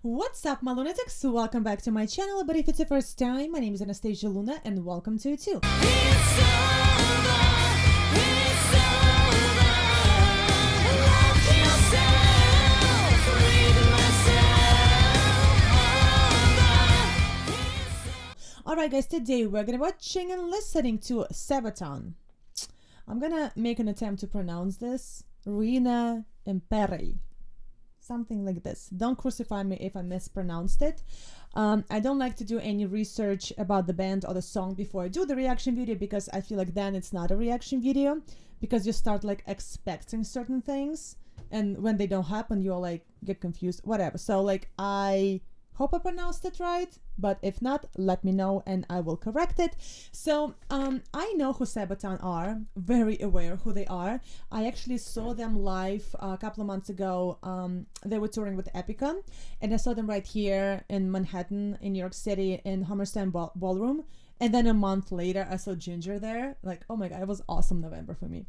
What's up, my lunatics? Welcome back to my channel. But if it's your first time, my name is Anastasia Luna, and welcome to it too. Alright guys, today we're gonna be watching and listening to SABATON. I'm gonna make an attempt to pronounce this. Ruina Imperii. Something like this. Don't crucify me if I mispronounced it. I don't like to do any research about the band or the song before I do the reaction video, because I feel like then it's not a reaction video, because you start like expecting certain things, and when they don't happen you're like get confused, whatever. So like I hope I pronounced it right, but if not, let me know and I will correct it. So I know who SABATON are, very aware who they are. I actually saw them live a couple of months ago. They were touring with Epica, and I saw them right here in Manhattan, in New York City, in Hammerstein Ballroom. And then a month later, I saw Ginger there. Like, oh my God, it was awesome November for me.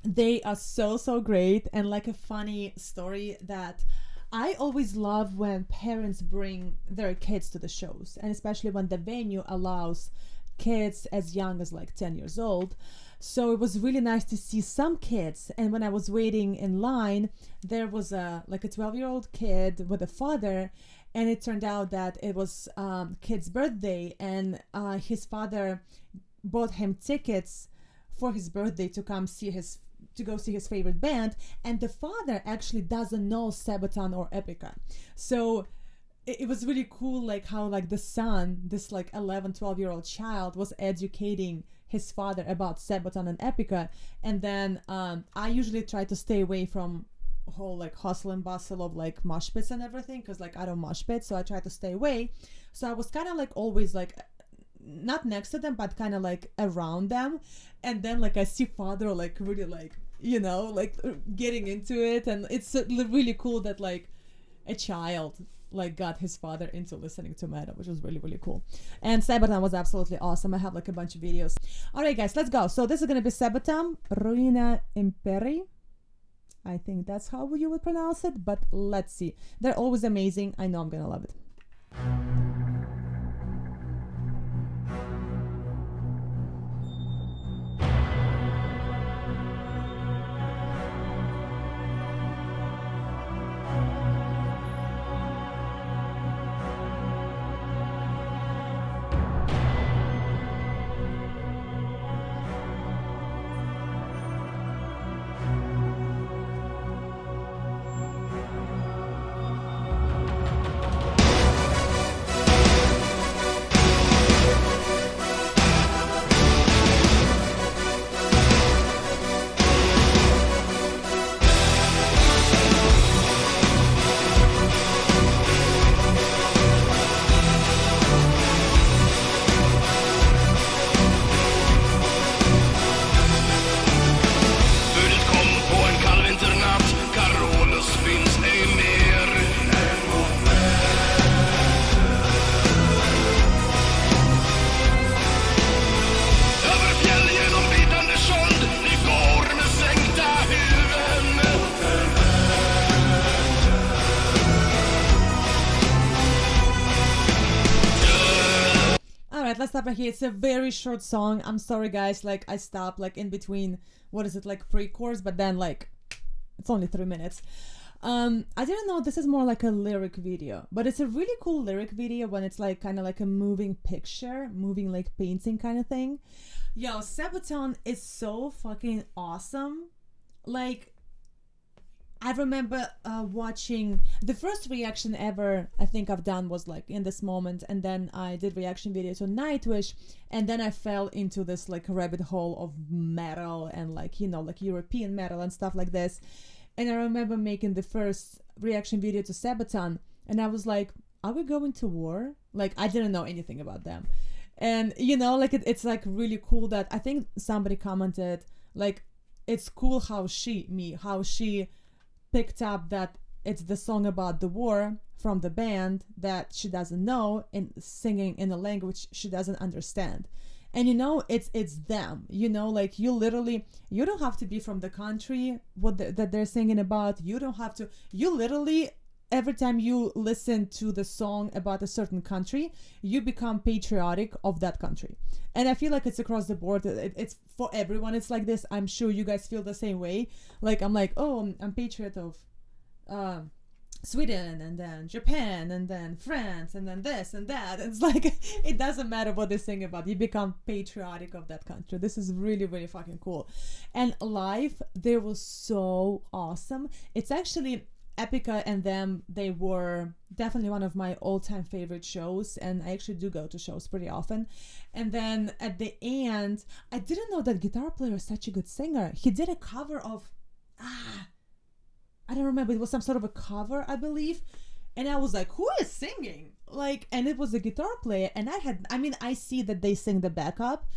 They are so great. And like a funny story that I always love when parents bring their kids to the shows, and especially when the venue allows kids as young as like 10 years old. So it was really nice to see some kids. And when I was waiting in line, there was a 12-year-old kid with a father, and it turned out that it was kid's birthday, and his father bought him tickets for his birthday to go see his favorite band, and the father actually doesn't know SABATON or Epica. So it was really cool, like how like the son, this like 11-12-year-old child, was educating his father about SABATON and Epica. And then I usually try to stay away from whole like hustle and bustle of like mosh pits and everything, because like I don't mosh pit, so I try to stay away. So I was kind of like always like not next to them, but kind of like around them. And then like I see father like really like, you know, like getting into it, and it's really cool that like a child like got his father into listening to metal, which was really cool. And SABATON was absolutely awesome. I have like a bunch of videos. All right guys, let's go. So this is gonna be SABATON, Ruina Imperii. I think that's how you would pronounce it, but let's see. They're always amazing. I know I'm gonna love it. Let's stop right here. It's a very short song. I'm sorry guys, like I stopped like in between, what is it, like pre-chorus, but then like it's only 3 minutes. I didn't know this is more like a lyric video, but it's a really cool lyric video when it's like kind of like a moving picture, moving like painting kind of thing. Yo, SABATON is so fucking awesome. Like I remember watching the first reaction ever I think I've done was like In This Moment, and then I did reaction videos to Nightwish, and then I fell into this like rabbit hole of metal and like, you know, like European metal and stuff like this. And I remember making the first reaction video to SABATON, and I was like, are we going to war? Like I didn't know anything about them. And you know, like it's like really cool that I think somebody commented like it's cool how she picked up that it's the song about the war from the band that she doesn't know, and singing in a language she doesn't understand. And you know, it's them, you know, like you don't have to be from the country that they're singing about. You don't have to, you literally every time you listen to the song about a certain country, you become patriotic of that country. And I feel like it's across the board. It's for everyone. It's like this. I'm sure you guys feel the same way. Like, I'm like, oh, I'm patriot of Sweden, and then Japan, and then France, and then this and that. It's like, it doesn't matter what they sing about. You become patriotic of that country. This is really, really fucking cool. And live, they were so awesome. It's actually Epica and them, they were definitely one of my all-time favorite shows, and I actually do go to shows pretty often. And then at the end, I didn't know that guitar player is such a good singer. He did a cover of I don't remember, it was some sort of a cover, I believe. And I was like, who is singing? Like, and it was a guitar player. And I see that they sing the backup,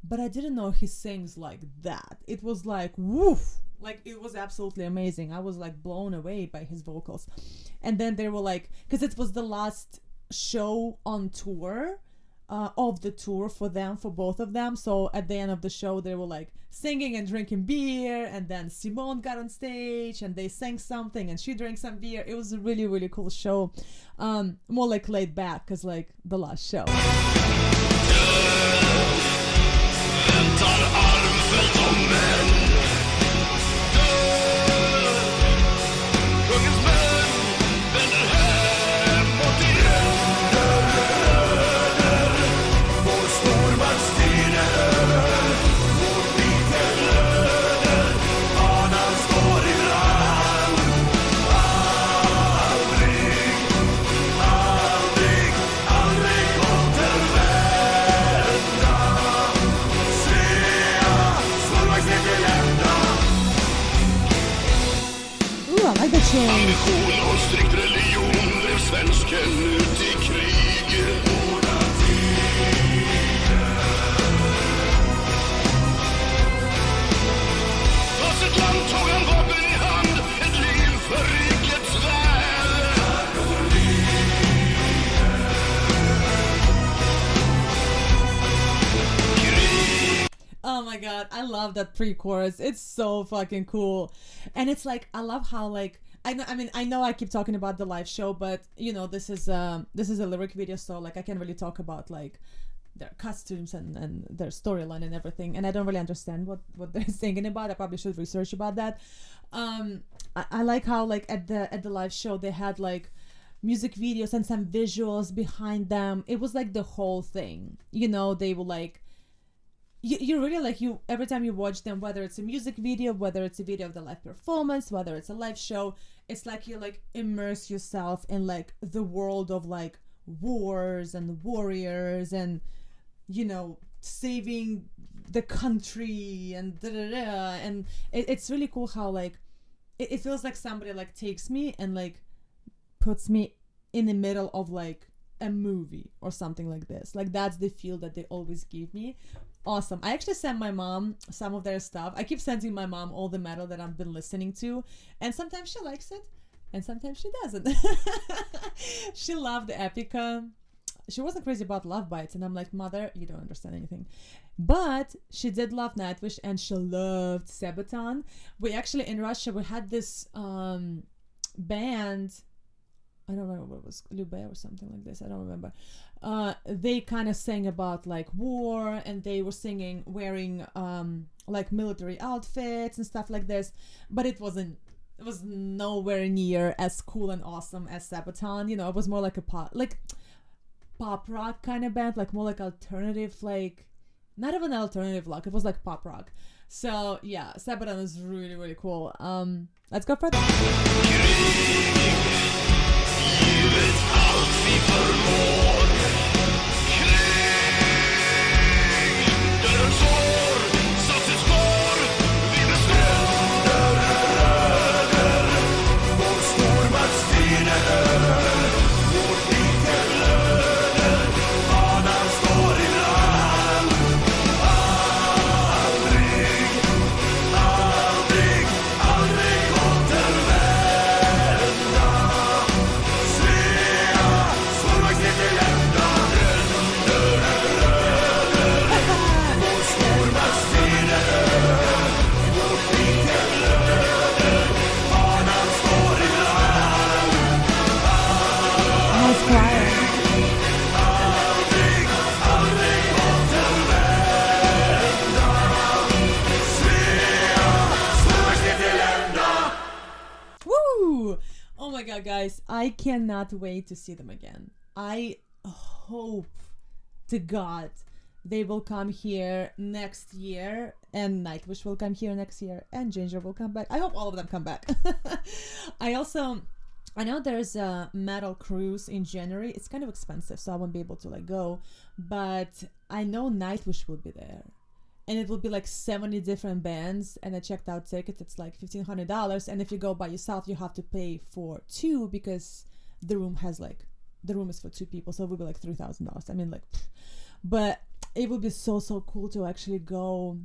but I didn't know he sings like that. It was like, woof. Like, it was absolutely amazing. I was like blown away by his vocals. And then they were like, because it was the last show on tour, of the tour for both of them. So at the end of the show, they were like singing and drinking beer, and then Simone got on stage and they sang something and she drank some beer. It was a really, really cool show. More like laid back, because like the last show. Ambition och strikt religion drev svensken ut i krig. Av sitt land tog han vapen i hand, ett liv för rikets väl. Oh my god, I love that pre-chorus. It's so fucking cool. And it's like, I love how like, I know I keep talking about the live show, but you know, this is a lyric video, so like I can't really talk about like their costumes and their storyline and everything, and I don't really understand what they're singing about. I probably should research about that. I like how like at the live show they had like music videos and some visuals behind them. It was like the whole thing, you know. They were like, you really like, you every time you watch them, whether it's a music video, whether it's a video of the live performance, whether it's a live show, it's like you like immerse yourself in like the world of like wars and warriors and, you know, saving the country and and it's really cool how like it feels like somebody like takes me and like puts me in the middle of like a movie or something like this. Like that's the feel that they always give me. Awesome. I actually sent my mom some of their stuff. I keep sending my mom all the metal that I've been listening to, and sometimes she likes it and sometimes she doesn't. She loved Epica. She wasn't crazy about Love Bites, and I'm like, mother, you don't understand anything. But she did love Nightwish and she loved Sabaton. We actually, in Russia, we had this band, I don't remember what it was, Lube or something like this, I don't remember. They kind of sang about like war, and they were singing wearing like military outfits and stuff like this, but it was nowhere near as cool and awesome as Sabaton. You know, it was more like a pop rock kind of band, like more like alternative, like not even alternative rock, it was like pop rock. So yeah, Sabaton is really, really cool. Let's go further. Givet allt vi förmår. Krig, dödens år, satt sitt spår. Vi består. Vår stormakt strider över. Vårt liv är glöder. Fanan står i brand. Aldrig, aldrig, aldrig återvända. guys, I cannot wait to see them again. I hope to God they will come here next year, and Nightwish will come here next year, and Ginger will come back. I hope all of them come back. I know there's a metal cruise in January. It's kind of expensive, so I won't be able to like go, but I know Nightwish will be there, and it will be like 70 different bands, and I checked out tickets. It's like $1,500, and if you go by yourself, you have to pay for two, because the room is for two people, so it will be like $3,000. I mean, like, but it would be so cool to actually go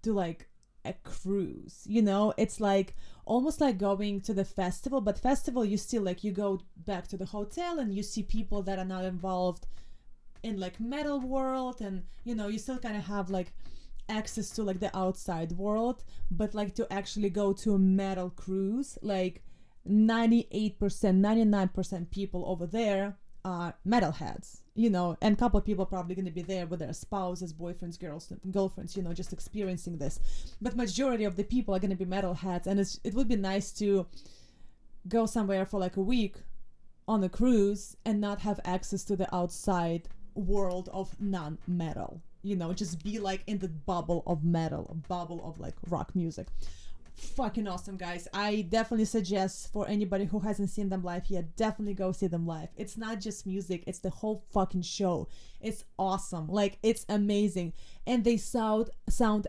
to like a cruise, you know? It's like almost like going to the festival, but festival you still like, you go back to the hotel and you see people that are not involved in like metal world, and you know, you still kind of have like access to like the outside world. But like to actually go to a metal cruise, like 98%, 99% people over there are metalheads, you know, and a couple of people are probably going to be there with their spouses, boyfriends, girlfriends, you know, just experiencing this. But majority of the people are going to be metalheads, and it would be nice to go somewhere for like a week on a cruise and not have access to the outside world of non-metal, you know, just be like in the bubble of metal, a bubble of like rock music. Fucking awesome, guys. I definitely suggest for anybody who hasn't seen them live yet, definitely go see them live. It's not just music, it's the whole fucking show. It's awesome, like it's amazing, and they sound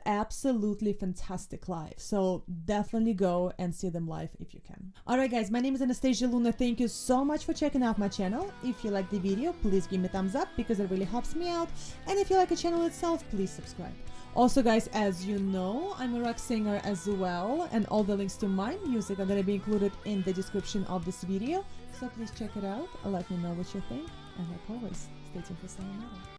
absolutely fantastic live. So definitely go and see them live if you can. Alright guys, my name is Anastasia Luna. Thank you so much for checking out my channel. If you like the video, please give me a thumbs up because it really helps me out, and if you like the channel itself, please subscribe. Also guys, as you know, I'm a rock singer as well, and all the links to my music are going to be included in the description of this video, so please check it out, let me know what you think, and like always, stay tuned for some more.